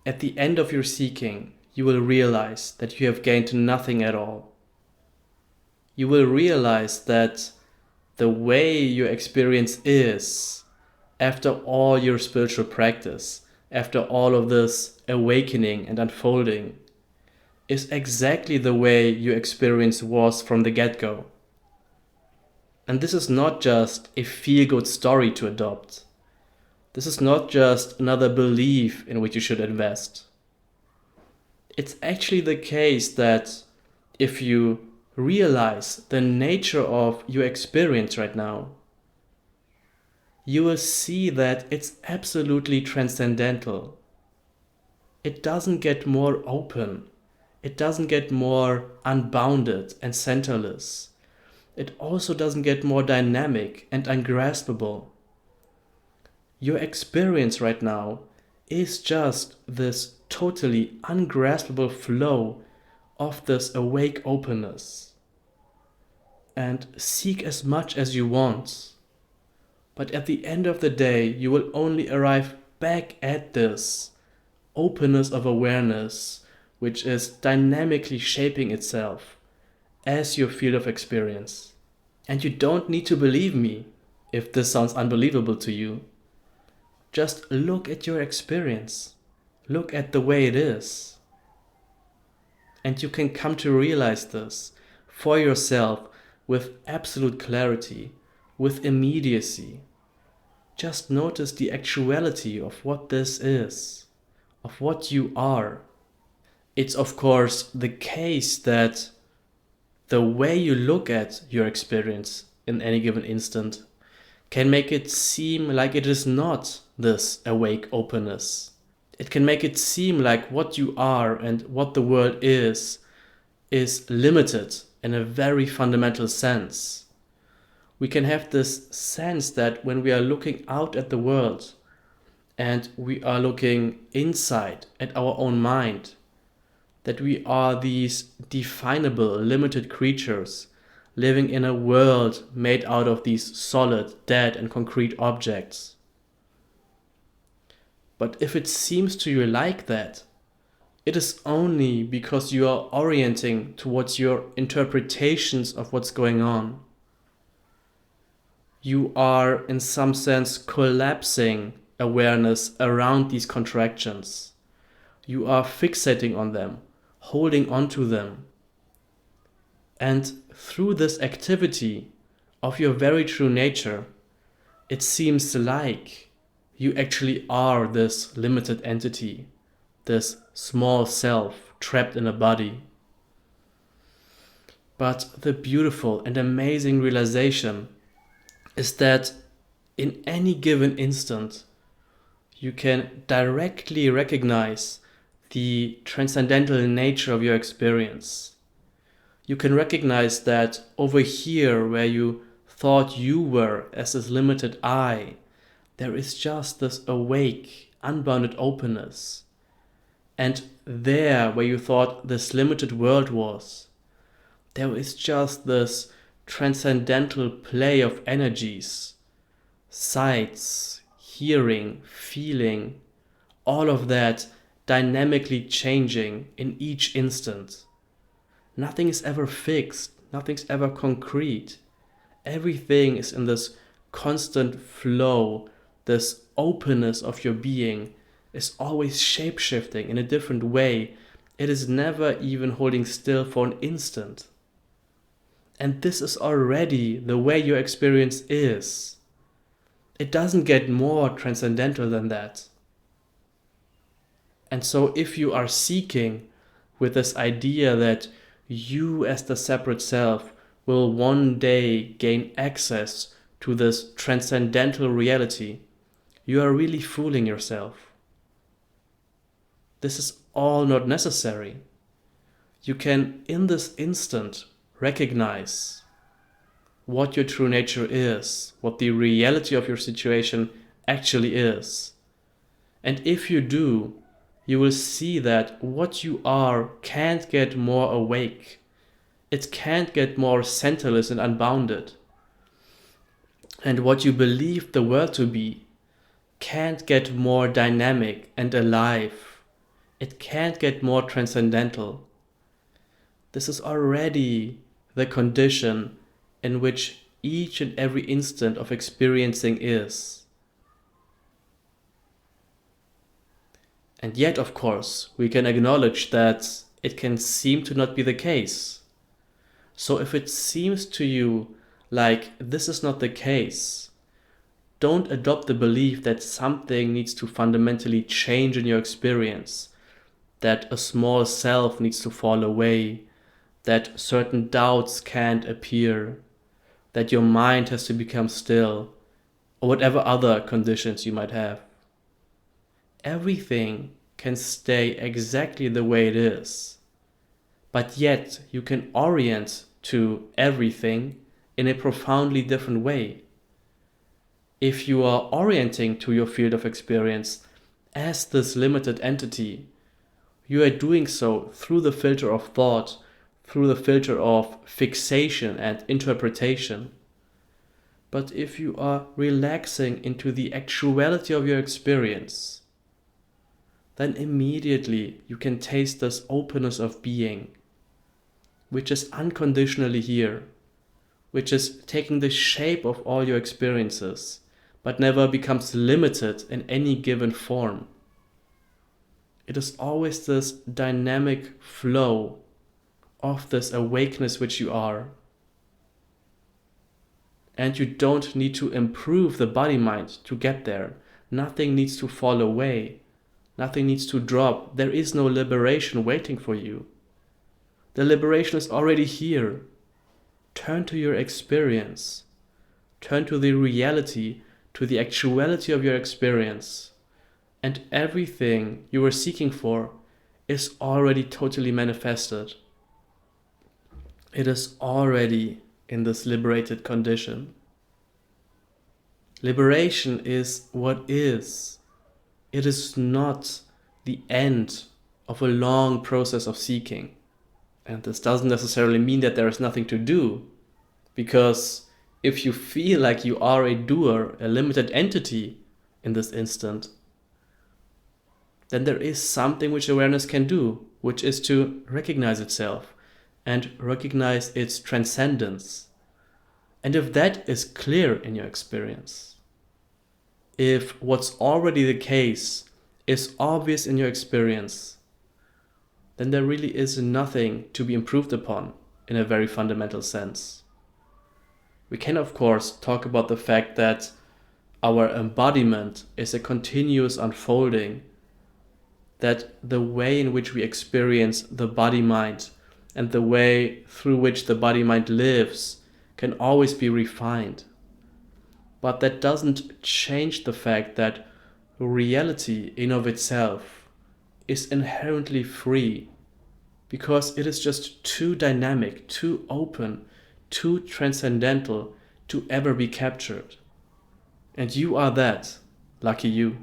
At the end of your seeking, you will realize that you have gained nothing at all. You will realize that the way your experience is, after all your spiritual practice, after all of this awakening and unfolding, is exactly the way your experience was from the get-go. And this is not just a feel-good story to adopt. This is not just another belief in which you should invest. It's actually the case that if you realize the nature of your experience right now, you will see that it's absolutely transcendental. It doesn't get more open. It doesn't get more unbounded and centerless. It also doesn't get more dynamic and ungraspable. Your experience right now is just this totally ungraspable flow of this awake openness. And seek as much as you want. But at the end of the day, you will only arrive back at this openness of awareness, which is dynamically shaping itself as your field of experience. And you don't need to believe me if this sounds unbelievable to you. Just look at your experience. Look at the way it is. And you can come to realize this for yourself with absolute clarity, with immediacy. Just notice the actuality of what this is, of what you are. It's of course the case that the way you look at your experience in any given instant can make it seem like it is not this awake openness. It can make it seem like what you are and what the world is limited in a very fundamental sense. We can have this sense that when we are looking out at the world and we are looking inside at our own mind, that we are these definable, limited creatures living in a world made out of these solid, dead and concrete objects. But if it seems to you like that, it is only because you are orienting towards your interpretations of what's going on. You are, in some sense, collapsing awareness around these contractions. You are fixating on them, holding on to them. And through this activity of your very true nature, it seems like you actually are this limited entity, this small self trapped in a body. But the beautiful and amazing realization is that in any given instant, you can directly recognize the transcendental nature of your experience. You can recognize that over here, where you thought you were as this limited I, there is just this awake, unbounded openness. And there, where you thought this limited world was, there is just this transcendental play of energies, sights, hearing, feeling, all of that dynamically changing in each instant. Nothing is ever fixed, nothing's ever concrete. Everything is in this constant flow, this openness of your being is always shape-shifting in a different way. It is never even holding still for an instant. And this is already the way your experience is. It doesn't get more transcendental than that. And so if you are seeking with this idea that you as the separate self will one day gain access to this transcendental reality, you are really fooling yourself. This is all not necessary. You can, in this instant, recognize what your true nature is, what the reality of your situation actually is. And if you do, you will see that what you are can't get more awake. It can't get more centerless and unbounded. And what you believe the world to be can't get more dynamic and alive. It can't get more transcendental. This is already the condition in which each and every instant of experiencing is. And yet, of course, we can acknowledge that it can seem to not be the case. So if it seems to you like this is not the case, don't adopt the belief that something needs to fundamentally change in your experience, that a small self needs to fall away, that certain doubts can't appear, that your mind has to become still, or whatever other conditions you might have. Everything can stay exactly the way it is, but yet you can orient to everything in a profoundly different way. If you are orienting to your field of experience as this limited entity, you are doing so through the filter of thought, through the filter of fixation and interpretation. But if you are relaxing into the actuality of your experience, then immediately you can taste this openness of being, which is unconditionally here, which is taking the shape of all your experiences, but never becomes limited in any given form. It is always this dynamic flow of this awakeness which you are. And you don't need to improve the body-mind to get there. Nothing needs to fall away. Nothing needs to drop. There is no liberation waiting for you. The liberation is already here. Turn to your experience. Turn to the reality, to the actuality of your experience. And everything you were seeking for is already totally manifested. It is already in this liberated condition. Liberation is what is. It is not the end of a long process of seeking. And this doesn't necessarily mean that there is nothing to do, because if you feel like you are a doer, a limited entity in this instant, then there is something which awareness can do, which is to recognize itself and recognize its transcendence. And if that is clear in your experience, if what's already the case is obvious in your experience, then there really is nothing to be improved upon in a very fundamental sense. We can, of course, talk about the fact that our embodiment is a continuous unfolding, that the way in which we experience the body-mind and the way through which the body-mind lives can always be refined. But that doesn't change the fact that reality in of itself is inherently free, because it is just too dynamic, too open, too transcendental to ever be captured. And you are that. Lucky you.